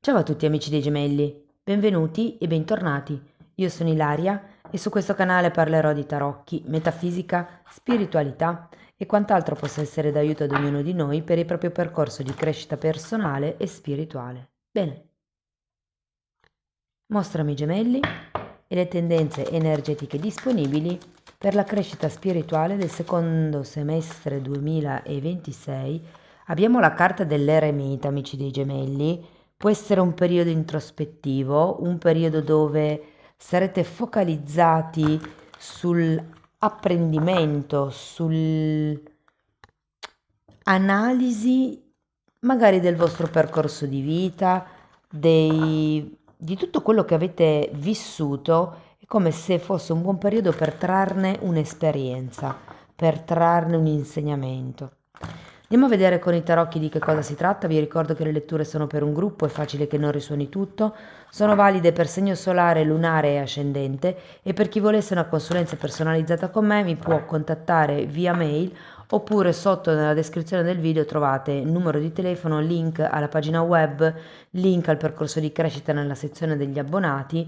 Ciao a tutti amici dei gemelli, benvenuti e bentornati. Io sono Ilaria e su questo canale parlerò di tarocchi, metafisica, spiritualità e quant'altro possa essere d'aiuto ad ognuno di noi per il proprio percorso di crescita personale e spirituale. Bene, mostrami i gemelli e le tendenze energetiche disponibili per la crescita spirituale del secondo semestre 2026. Abbiamo la carta dell'eremita, amici dei gemelli. Può essere un periodo introspettivo, un periodo dove sarete focalizzati sull'apprendimento, sull'analisi magari del vostro percorso di vita, di tutto quello che avete vissuto. È come se fosse un buon periodo per trarne un'esperienza, per trarne un insegnamento. Andiamo a vedere con i tarocchi di che cosa si tratta. Vi ricordo che le letture sono per un gruppo, è facile che non risuoni tutto. Sono valide per segno solare, lunare e ascendente, e per chi volesse una consulenza personalizzata con me mi può contattare via mail, oppure sotto nella descrizione del video trovate il numero di telefono, link alla pagina web, link al percorso di crescita nella sezione degli abbonati.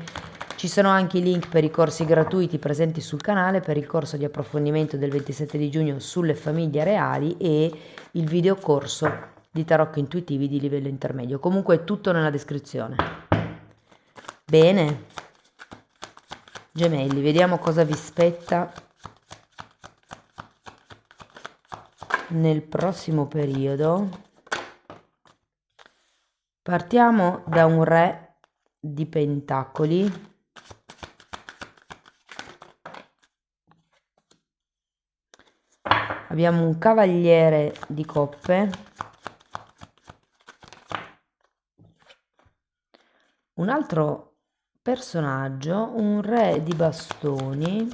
Ci sono anche i link per i corsi gratuiti presenti sul canale, per il corso di approfondimento del 27 di giugno sulle famiglie reali e il videocorso di tarocchi intuitivi di livello intermedio. Comunque è tutto nella descrizione. Bene, gemelli, vediamo cosa vi spetta nel prossimo periodo. Partiamo da un re di pentacoli. Abbiamo un cavaliere di coppe, un altro personaggio, un re di bastoni,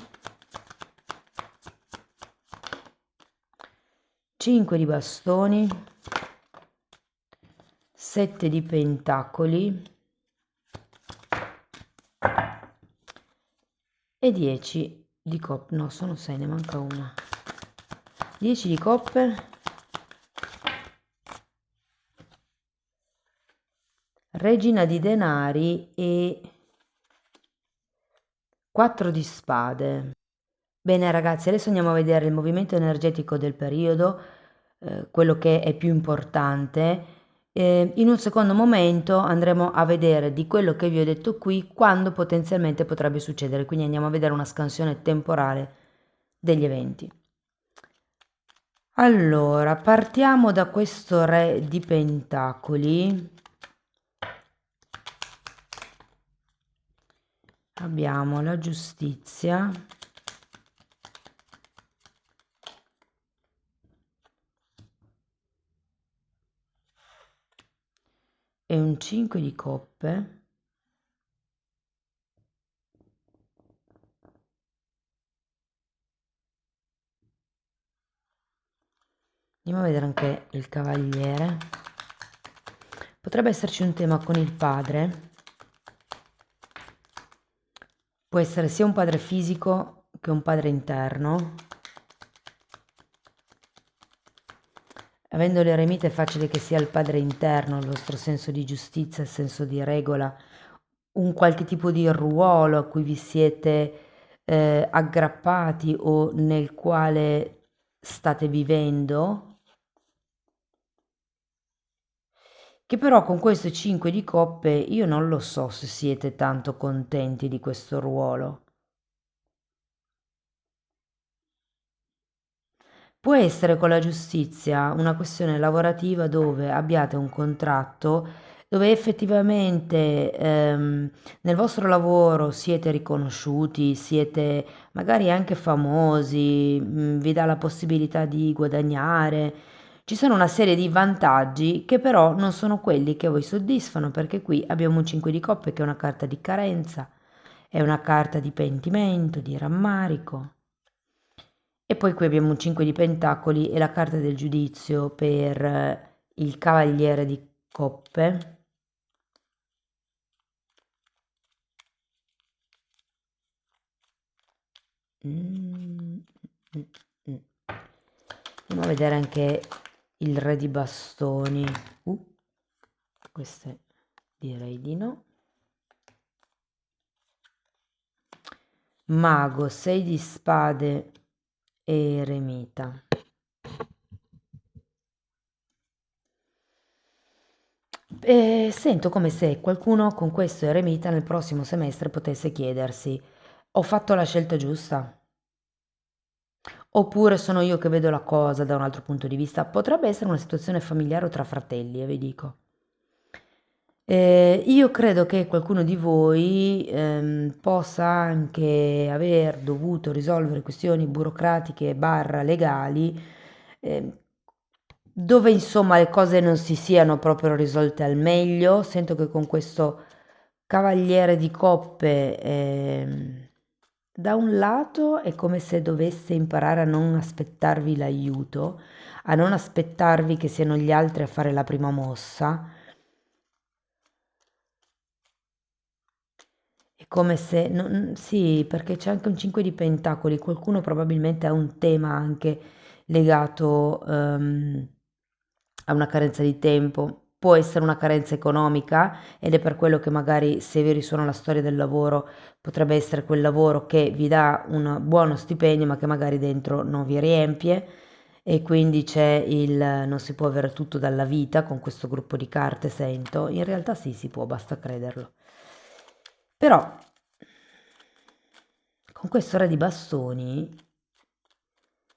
5 di bastoni, 7 di pentacoli e 10 di coppe. No, sono 6, ne manca una. 10 di coppe, regina di denari e 4 di spade. Bene ragazzi, adesso andiamo a vedere il movimento energetico del periodo, quello che è più importante. In un secondo momento andremo a vedere di quello che vi ho detto qui quando potenzialmente potrebbe succedere, quindi andiamo a vedere una scansione temporale degli eventi. Allora, partiamo da questo re di pentacoli. Abbiamo la giustizia, e un 5 di coppe. Andiamo a vedere anche il cavaliere. Potrebbe esserci un tema con il padre. Può essere sia un padre fisico che un padre interno. Avendo l'eremita è facile che sia il padre interno, il vostro senso di giustizia, il senso di regola, un qualche tipo di ruolo a cui vi siete aggrappati o nel quale state vivendo, che però con questo 5 di coppe io non lo so se siete tanto contenti di questo ruolo. Può essere con la giustizia una questione lavorativa dove abbiate un contratto, dove effettivamente nel vostro lavoro siete riconosciuti, siete magari anche famosi, vi dà la possibilità di guadagnare. Ci sono una serie di vantaggi che però non sono quelli che voi soddisfano, perché qui abbiamo un 5 di coppe che è una carta di carenza, è una carta di pentimento, di rammarico. E poi qui abbiamo un 5 di pentacoli e la carta del giudizio per il cavaliere di coppe. Mm, mm, mm. Andiamo a vedere anche il re di bastoni. Queste Direi di no. Mago, 6 di spade e eremita. Sento come se qualcuno con questo eremita nel prossimo semestre potesse chiedersi: ho fatto la scelta giusta? Oppure sono io che vedo la cosa da un altro punto di vista? Potrebbe essere una situazione familiare o tra fratelli, vi dico. Io credo che qualcuno di voi possa anche aver dovuto risolvere questioni burocratiche barra legali, ehm, dove insomma le cose non si siano proprio risolte al meglio. Sento che con questo cavaliere di coppe, da un lato è come se dovesse imparare a non aspettarvi l'aiuto, a non aspettarvi che siano gli altri a fare la prima mossa. È come se, sì, perché c'è anche un 5 di pentacoli, qualcuno probabilmente ha un tema anche legato a una carenza di tempo, può essere una carenza economica ed è per quello che magari se vi risuona la storia del lavoro potrebbe essere quel lavoro che vi dà un buono stipendio ma che magari dentro non vi riempie e quindi c'è il non si può avere tutto dalla vita con questo gruppo di carte, sento. In realtà sì, si può, basta crederlo. Però con questo re di bastoni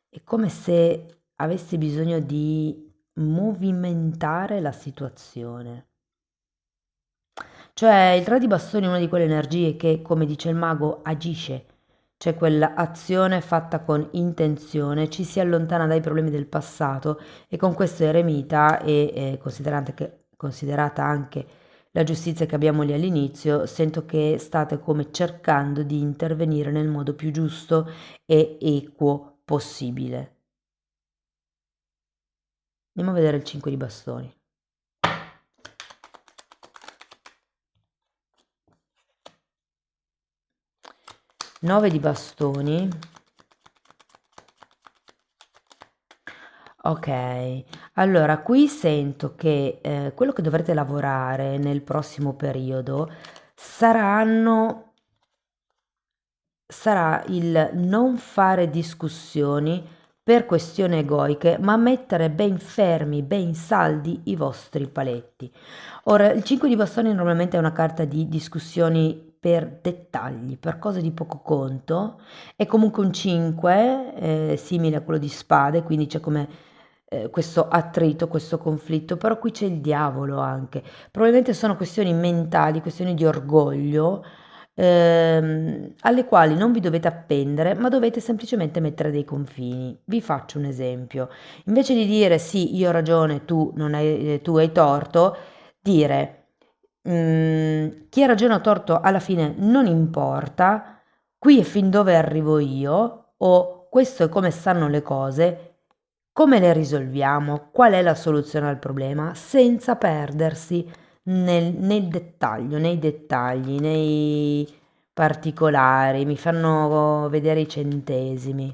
è come se avessi bisogno di movimentare la situazione. Cioè il re di bastoni è una di quelle energie che, come dice il mago, agisce. C'è quell'azione fatta con intenzione, ci si allontana dai problemi del passato e con questo eremita e considerata anche la giustizia che abbiamo lì all'inizio, sento che state come cercando di intervenire nel modo più giusto e equo possibile. Andiamo a vedere il 5 di bastoni. 9 di bastoni. Ok, allora qui sento che quello che dovrete lavorare nel prossimo periodo saranno, sarà il non fare discussioni per questioni egoiche, ma mettere ben fermi, ben saldi i vostri paletti. Ora, il 5 di bastoni normalmente è una carta di discussioni per dettagli, per cose di poco conto, è comunque un 5, simile a quello di spade, quindi c'è come questo attrito, questo conflitto, però qui c'è il diavolo anche. Probabilmente sono questioni mentali, questioni di orgoglio, alle quali non vi dovete appendere, ma dovete semplicemente mettere dei confini. Vi faccio un esempio. Invece di dire sì, io ho ragione, tu, non hai, tu hai torto, dire chi ha ragione o torto alla fine non importa, qui è fin dove arrivo io, o questo è come stanno le cose, come le risolviamo, qual è la soluzione al problema, senza perdersi nel dettaglio, nei dettagli, nei particolari, mi fanno vedere i centesimi.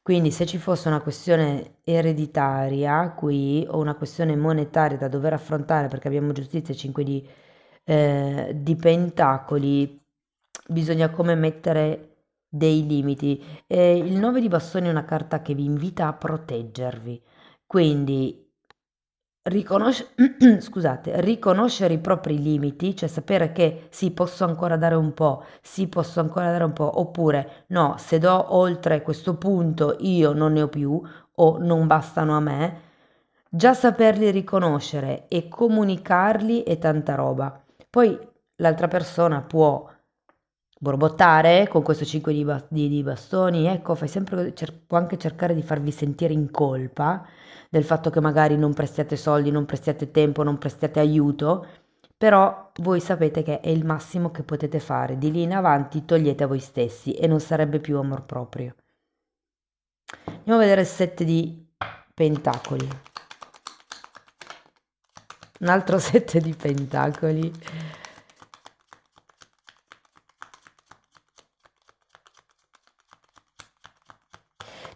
Quindi se ci fosse una questione ereditaria qui o una questione monetaria da dover affrontare perché abbiamo giustizia e 5 di pentacoli, bisogna come mettere dei limiti. Il 9 di bastoni è una carta che vi invita a proteggervi, quindi scusate, riconoscere i propri limiti, cioè sapere che sì, posso ancora dare un po', sì, posso ancora dare un po', oppure no, se do oltre questo punto io non ne ho più o non bastano a me, già saperli riconoscere e comunicarli è tanta roba. Poi l'altra persona può borbottare con questo 5 di bastoni, ecco, fai sempre, può anche cercare di farvi sentire in colpa del fatto che magari non prestiate soldi, non prestiate tempo, non prestiate aiuto, però voi sapete che è il massimo che potete fare. Di lì in avanti togliete a voi stessi e non sarebbe più amor proprio. Andiamo a vedere il 7 di pentacoli. Un altro 7 di pentacoli.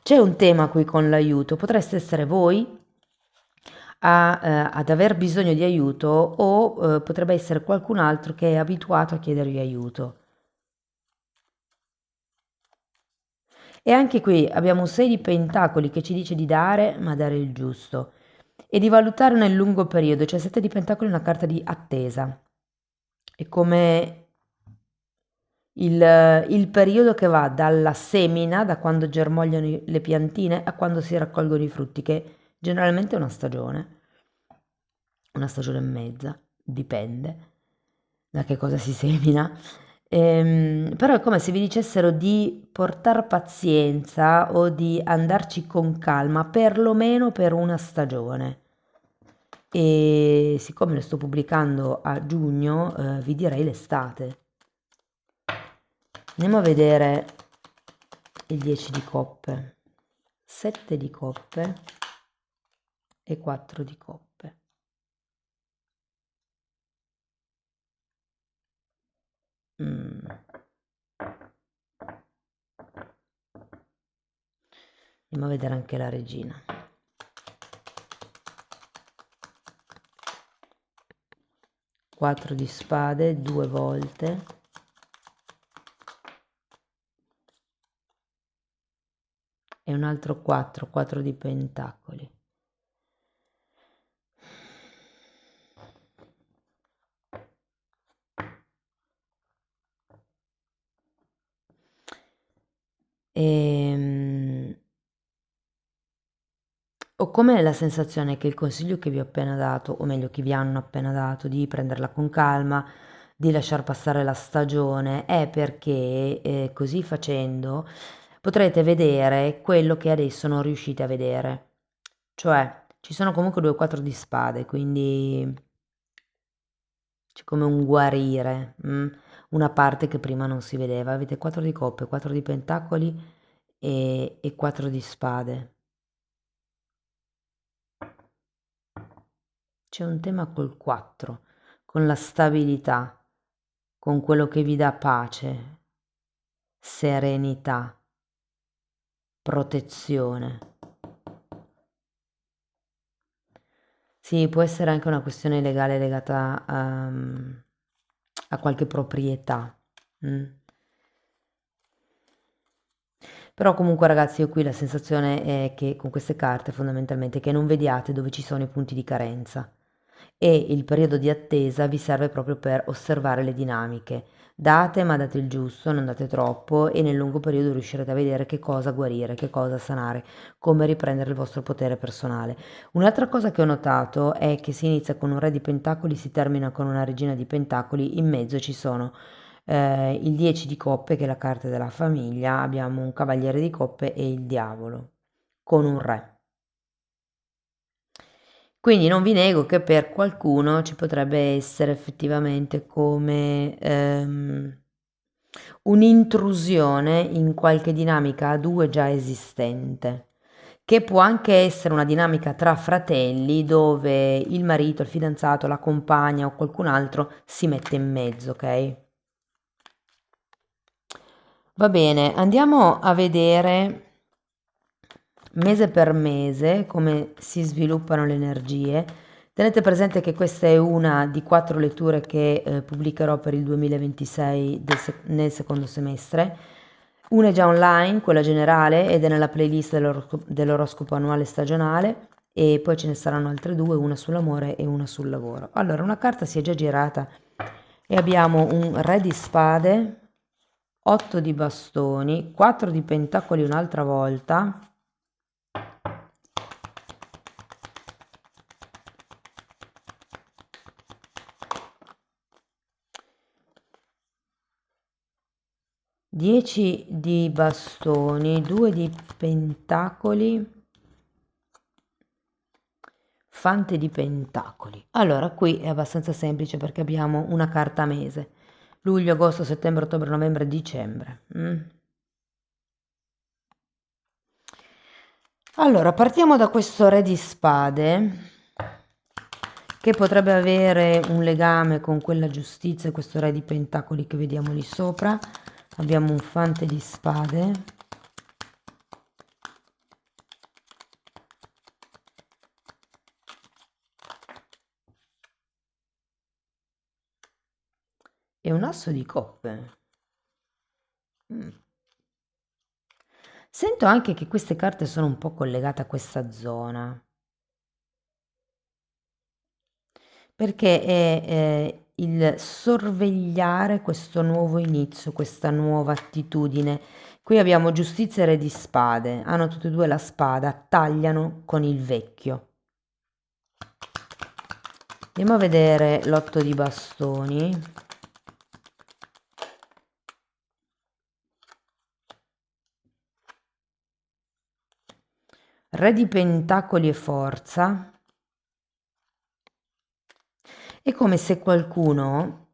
C'è un tema qui con l'aiuto, potreste essere voi ad aver bisogno di aiuto o potrebbe essere qualcun altro che è abituato a chiedervi aiuto. E anche qui abbiamo un 6 di pentacoli che ci dice di dare, ma dare il giusto, e di valutare nel lungo periodo, cioè 7 di pentacoli è una carta di attesa. È come il periodo che va dalla semina, da quando germogliano le piantine, a quando si raccolgono i frutti, che generalmente è una stagione e mezza, dipende da che cosa si semina. Però è come se vi dicessero di portar pazienza o di andarci con calma, perlomeno per una stagione. E siccome lo sto pubblicando a giugno, vi direi l'estate. Andiamo a vedere il 10 di coppe, 7 di coppe e 4 di coppe. Andiamo a vedere anche la regina. 4 di spade 2 volte. E un altro 4 di pentacoli. Ho come la sensazione che il consiglio che vi ho appena dato, o meglio che vi hanno appena dato, di prenderla con calma, di lasciar passare la stagione, è perché così facendo potrete vedere quello che adesso non riuscite a vedere. Cioè, ci sono comunque 2 4 di spade, quindi c'è come un guarire, una parte che prima non si vedeva. Avete 4 di coppe, 4 di pentacoli e 4 di spade. C'è un tema col 4, con la stabilità, con quello che vi dà pace, serenità, protezione. Sì, può essere anche una questione legale legata a qualche proprietà. Però comunque ragazzi, io qui la sensazione è che con queste carte fondamentalmente che non vediate dove ci sono i punti di carenza e il periodo di attesa vi serve proprio per osservare le dinamiche. Date, ma date il giusto, non date troppo e nel lungo periodo riuscirete a vedere che cosa guarire, che cosa sanare, come riprendere il vostro potere personale. Un'altra cosa che ho notato è che si inizia con un re di pentacoli, si termina con una regina di pentacoli, in mezzo ci sono il 10 di coppe che è la carta della famiglia, abbiamo un cavaliere di coppe e il diavolo con un re. Quindi non vi nego che per qualcuno ci potrebbe essere effettivamente come un'intrusione in qualche dinamica a due già esistente, che può anche essere una dinamica tra fratelli dove il marito, il fidanzato, la compagna o qualcun altro si mette in mezzo, ok? Va bene, andiamo a vedere mese per mese come si sviluppano le energie. Tenete presente che questa è una di 4 letture che pubblicherò per il 2026 nel secondo semestre. Una è già online, quella generale, ed è nella playlist dell'oroscopo annuale stagionale, e poi ce ne saranno altre due, una sull'amore e una sul lavoro. Allora, una carta si è già girata e abbiamo un re di spade, 8 di bastoni, 4 di pentacoli un'altra volta, 10 di bastoni, 2 di pentacoli, fante di pentacoli. Allora, qui è abbastanza semplice perché abbiamo una carta mese. Luglio, agosto, settembre, ottobre, novembre, dicembre. Allora, partiamo da questo re di spade che potrebbe avere un legame con quella giustizia e questo re di pentacoli che vediamo lì sopra. Abbiamo un fante di spade, e un asso di coppe. Mm. Sento anche che queste carte sono un po' collegate a questa zona, perché è il sorvegliare questo nuovo inizio, questa nuova attitudine. Qui abbiamo giustizia e re di spade, hanno tutti e due la spada, tagliano con il vecchio. Andiamo a vedere l'otto di bastoni. Re di pentacoli e forza. È come se qualcuno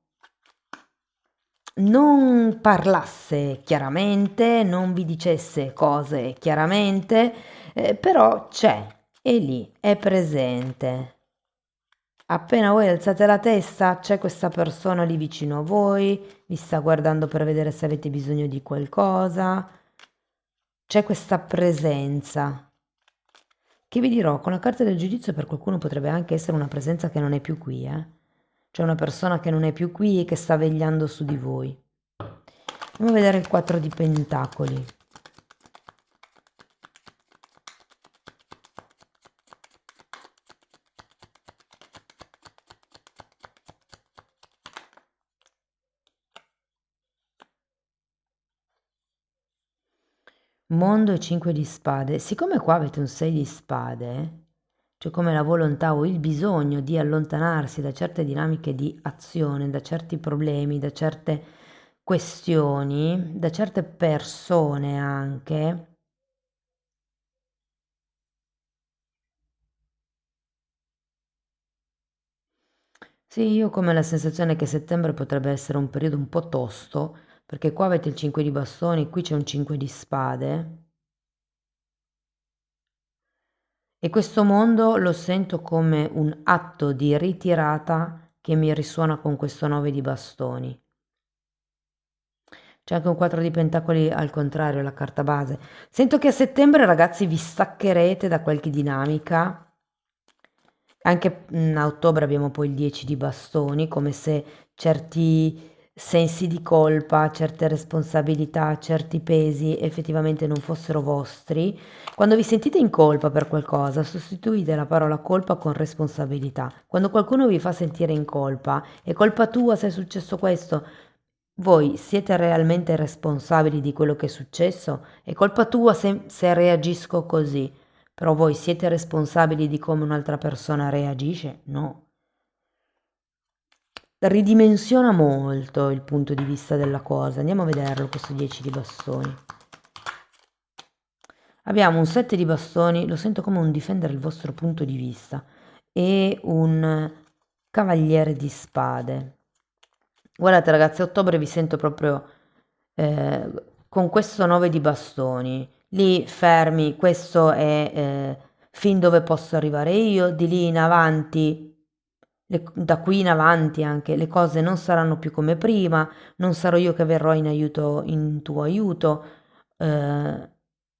non parlasse chiaramente, non vi dicesse cose chiaramente, però c'è, è lì, è presente. Appena voi alzate la testa, c'è questa persona lì vicino a voi, vi sta guardando per vedere se avete bisogno di qualcosa. C'è questa presenza. Che vi dirò, con la carta del giudizio per qualcuno potrebbe anche essere una presenza che non è più qui, eh? C'è una persona che non è più qui e che sta vegliando su di voi. Andiamo a vedere il 4 di pentacoli. Mondo e 5 di spade. Siccome qua avete un 6 di spade, cioè come la volontà o il bisogno di allontanarsi da certe dinamiche di azione, da certi problemi, da certe questioni, da certe persone anche. Sì, io ho come la sensazione che settembre potrebbe essere un periodo un po' tosto, perché qua avete il 5 di bastoni, qui c'è un 5 di spade. E questo mondo lo sento come un atto di ritirata che mi risuona con questo 9 di bastoni. C'è anche un 4 di pentacoli al contrario, la carta base. Sento che a settembre, ragazzi, vi staccherete da qualche dinamica. Anche a ottobre abbiamo poi il 10 di bastoni, come se certi sensi di colpa, certe responsabilità, certi pesi effettivamente non fossero vostri. Quando vi sentite in colpa per qualcosa, sostituite la parola colpa con responsabilità. Quando qualcuno vi fa sentire in colpa, è colpa tua se è successo questo, voi siete realmente responsabili di quello che è successo? È colpa tua se reagisco così, però voi siete responsabili di come un'altra persona reagisce? No. Ridimensiona molto il punto di vista della cosa. Andiamo a vederlo questo 10 di bastoni. Abbiamo un 7 di bastoni, lo sento come un difendere il vostro punto di vista, e un cavaliere di spade. Guardate ragazzi, a ottobre vi sento proprio eh, con questo 9 di bastoni, lì fermi, questo è fin dove posso arrivare io, di lì in avanti, da qui in avanti anche le cose non saranno più come prima, non sarò io che verrò in aiuto, in tuo aiuto, eh,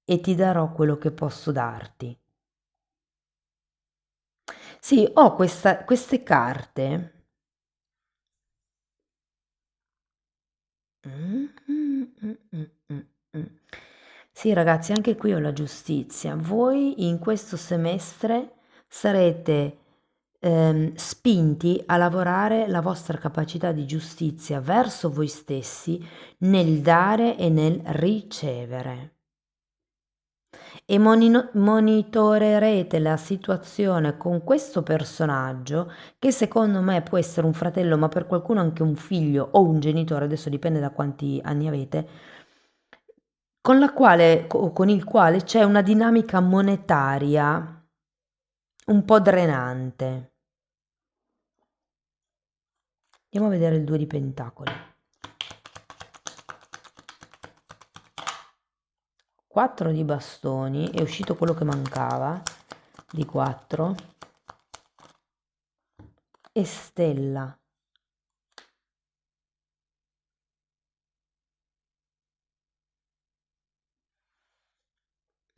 e ti darò quello che posso darti. Sì, ho queste carte. Mm, mm, mm, mm, mm, mm. Sì, ragazzi, anche qui ho la giustizia. Voi in questo semestre sarete spinti a lavorare la vostra capacità di giustizia verso voi stessi nel dare e nel ricevere. E monitorerete la situazione con questo personaggio che secondo me può essere un fratello, ma per qualcuno anche un figlio o un genitore, adesso dipende da quanti anni avete, con la quale o con il quale c'è una dinamica monetaria un po' drenante. Andiamo a vedere il 2 di pentacoli. 4 di bastoni, è uscito quello che mancava, di 4, e stella.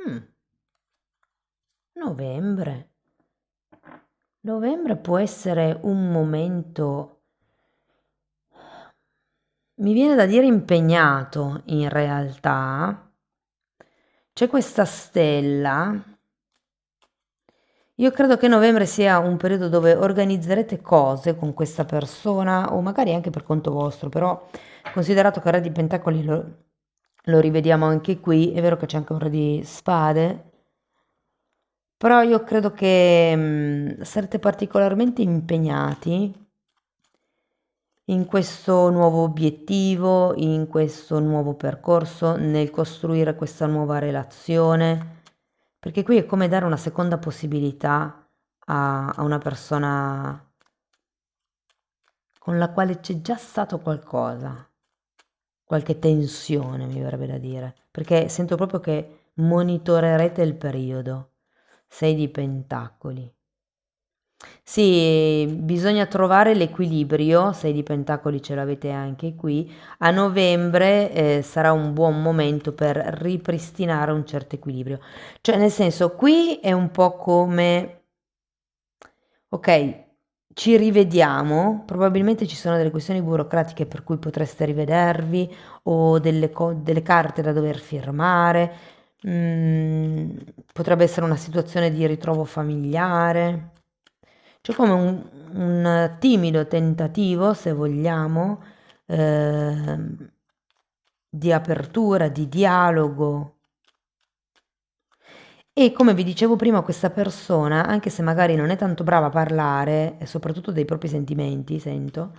Mm, novembre. Novembre può essere un momento mi viene da dire impegnato in realtà. C'è questa stella. Io credo che novembre sia un periodo dove organizzerete cose con questa persona o magari anche per conto vostro, però considerato che il Re di Pentacoli lo rivediamo anche qui, è vero che c'è anche un Re di Spade, però io credo che sarete particolarmente impegnati in questo nuovo obiettivo, in questo nuovo percorso, nel costruire questa nuova relazione, perché qui è come dare una seconda possibilità a una persona con la quale c'è già stato qualcosa, qualche tensione mi verrebbe da dire, perché sento proprio che monitorerete il periodo. Sei di Pentacoli. Sì, bisogna trovare l'equilibrio, 6 di Pentacoli ce l'avete anche qui. A novembre sarà un buon momento per ripristinare un certo equilibrio. Cioè, nel senso, qui è un po' come, ok, ci rivediamo, probabilmente ci sono delle questioni burocratiche per cui potreste rivedervi o delle carte da dover firmare, potrebbe essere una situazione di ritrovo familiare. C'è come un timido tentativo, se vogliamo, ehm, di apertura, di dialogo. E come vi dicevo prima, questa persona, anche se magari non è tanto brava a parlare, e soprattutto dei propri sentimenti, sento,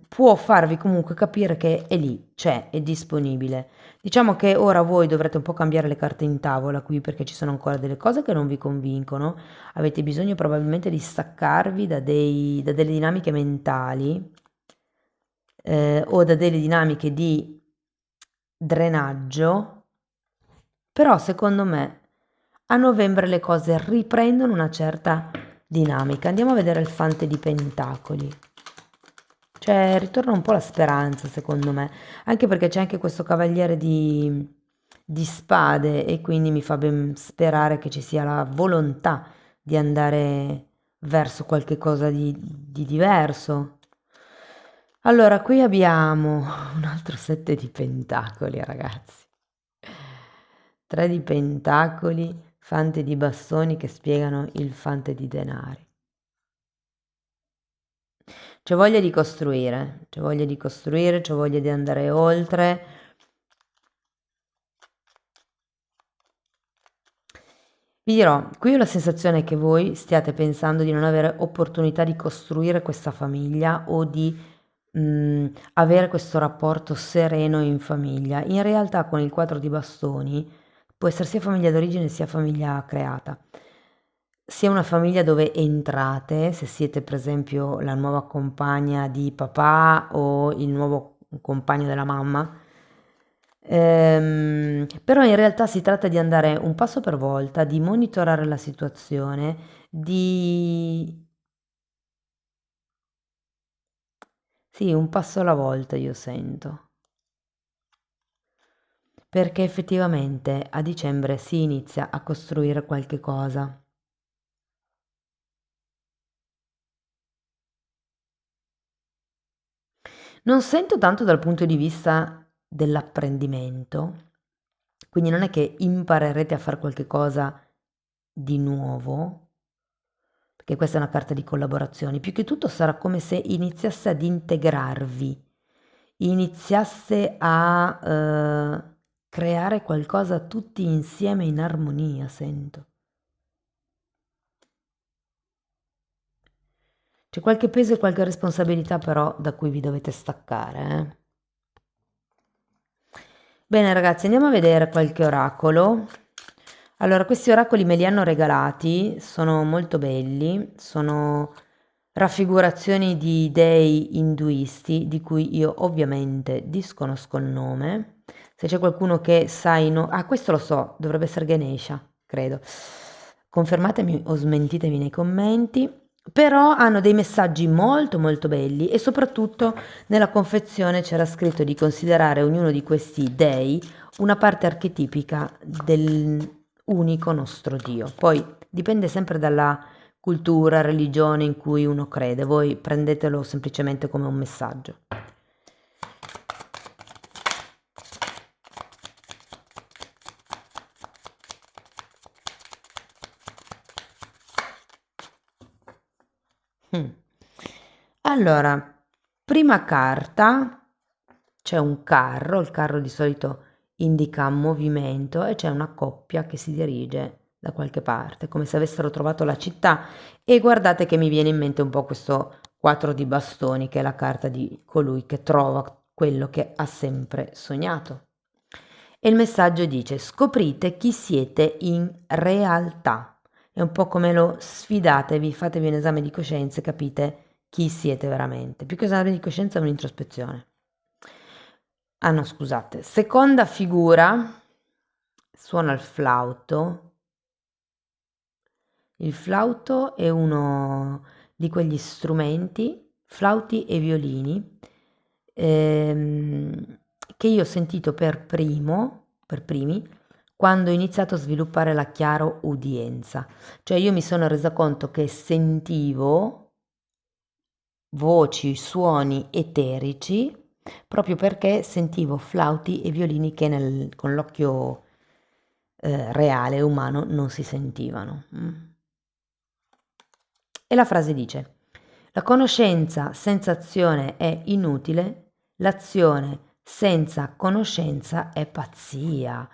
può farvi comunque capire che è lì, c'è, è disponibile. Diciamo che ora voi dovrete un po' cambiare le carte in tavola qui perché ci sono ancora delle cose che non vi convincono, avete bisogno probabilmente di staccarvi da delle dinamiche mentali o da delle dinamiche di drenaggio, però secondo me a novembre le cose riprendono una certa dinamica. Andiamo a vedere il Fante di Pentacoli. Cioè, ritorna un po' la speranza, secondo me, anche perché c'è anche questo cavaliere di spade e quindi mi fa ben sperare che ci sia la volontà di andare verso qualche cosa di diverso. Allora, qui abbiamo un altro sette di pentacoli, ragazzi. Tre di pentacoli, fante di bastoni che spiegano il fante di denari. C'è voglia di costruire, c'è voglia di costruire, c'è voglia di andare oltre. Vi dirò, qui ho la sensazione che voi stiate pensando di non avere opportunità di costruire questa famiglia o di avere questo rapporto sereno in famiglia. In realtà con il 4 di bastoni può essere sia famiglia d'origine sia famiglia creata. Sia una famiglia dove entrate, se siete per esempio la nuova compagna di papà o il nuovo compagno della mamma, però in realtà si tratta di andare un passo per volta, di monitorare la situazione, di... Sì, un passo alla volta io sento, perché effettivamente a dicembre si inizia a costruire qualche cosa. Non sento tanto dal punto di vista dell'apprendimento, quindi non è che imparerete a fare qualche cosa di nuovo, perché questa è una carta di collaborazione, più che tutto sarà come se iniziasse ad integrarvi, iniziasse a creare qualcosa tutti insieme in armonia, sento. C'è qualche peso e qualche responsabilità però da cui vi dovete staccare, eh? Bene ragazzi, andiamo a vedere qualche oracolo. Allora, questi oracoli me li hanno regalati, sono molto belli, sono raffigurazioni di dei induisti, di cui io ovviamente disconosco il nome. Se c'è qualcuno che sa ah, questo lo so, dovrebbe essere Ganesha, credo. Confermatemi o smentitemi nei commenti. Però hanno dei messaggi molto molto belli e soprattutto nella confezione c'era scritto di considerare ognuno di questi dei una parte archetipica dell'unico nostro Dio. Poi dipende sempre dalla cultura, religione in cui uno crede, voi prendetelo semplicemente come un messaggio. Allora, prima carta, c'è un carro, il carro di solito indica movimento e c'è una coppia che si dirige da qualche parte, come se avessero trovato la città, e guardate che mi viene in mente un po' questo 4 di bastoni, che è la carta di colui che trova quello che ha sempre sognato. E il messaggio dice: scoprite chi siete in realtà. È un po' come lo sfidatevi, fatevi un esame di coscienza e capite chi siete veramente. Più che esame di coscienza è un'introspezione. Ah no, scusate. Seconda figura, suona il flauto. Il flauto è uno di quegli strumenti, flauti e violini, che io ho sentito per primi, quando ho iniziato a sviluppare la chiaroudienza. Cioè io mi sono resa conto che sentivo voci, suoni eterici, proprio perché sentivo flauti e violini che con l'occhio reale, umano, non si sentivano. E la frase dice: la conoscenza senza azione è inutile, l'azione senza conoscenza è pazzia.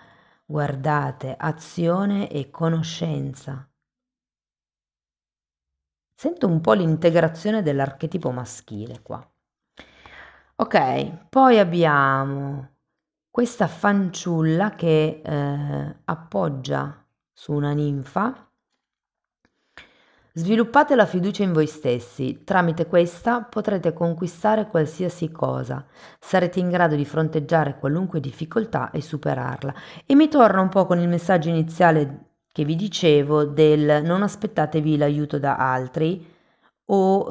Guardate, azione e conoscenza. Sento un po' l'integrazione dell'archetipo maschile qua. Ok, poi abbiamo questa fanciulla che appoggia su una ninfa. Sviluppate la fiducia in voi stessi, tramite questa potrete conquistare qualsiasi cosa, sarete in grado di fronteggiare qualunque difficoltà e superarla. E mi torna un po' con il messaggio iniziale che vi dicevo del non aspettatevi l'aiuto da altri, o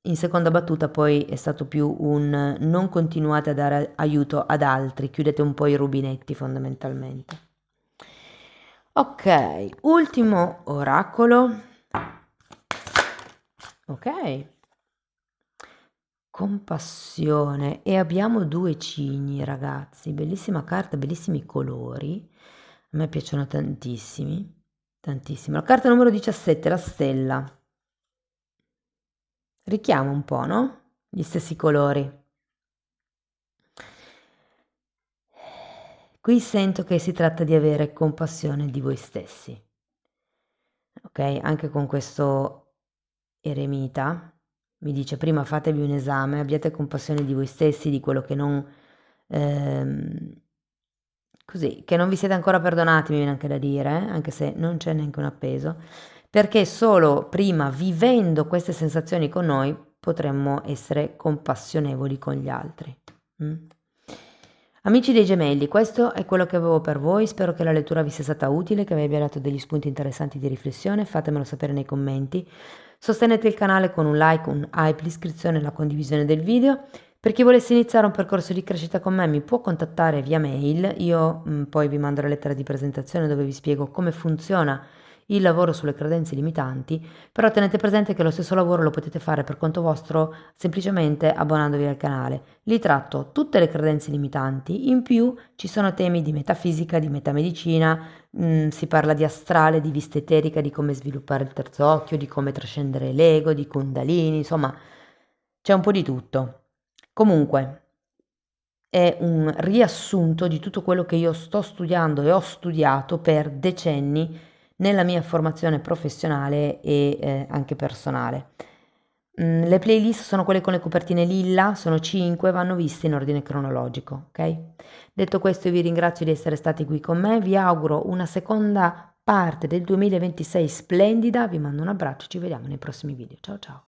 in seconda battuta poi è stato più un non continuate a dare aiuto ad altri, chiudete un po' i rubinetti fondamentalmente. Ok, ultimo oracolo. Ok, compassione, e abbiamo 2 cigni, ragazzi, bellissima carta, bellissimi colori, a me piacciono tantissimi, tantissimo. La carta numero 17, la stella, richiama un po', no? Gli stessi colori. Qui sento che si tratta di avere compassione di voi stessi, ok? Anche con questo eremita mi dice: prima fatevi un esame, abbiate compassione di voi stessi, di quello che non così, che non vi siete ancora perdonati, mi viene anche da dire, anche se non c'è neanche un appeso, perché solo prima, vivendo queste sensazioni con noi, potremmo essere compassionevoli con gli altri. Amici dei gemelli, questo è quello che avevo per voi, spero che la lettura vi sia stata utile, che vi abbia dato degli spunti interessanti di riflessione, fatemelo sapere nei commenti. Sostenete il canale con un like, un hype, l'iscrizione e la condivisione del video. Per chi volesse iniziare un percorso di crescita con me mi può contattare via mail, io poi vi mando la lettera di presentazione dove vi spiego come funziona il lavoro sulle credenze limitanti, però tenete presente che lo stesso lavoro lo potete fare per conto vostro semplicemente abbonandovi al canale. Lì tratto tutte le credenze limitanti, in più ci sono temi di metafisica, di metamedicina, si parla di astrale, di vista eterica, di come sviluppare il terzo occhio, di come trascendere l'ego, di kundalini, insomma c'è un po' di tutto. Comunque, è un riassunto di tutto quello che io sto studiando e ho studiato per decenni nella mia formazione professionale e anche personale. Le playlist sono quelle con le copertine lilla, sono 5, vanno viste in ordine cronologico, ok? Detto questo, io vi ringrazio di essere stati qui con me, vi auguro una seconda parte del 2026 splendida, vi mando un abbraccio, ci vediamo nei prossimi video, ciao ciao!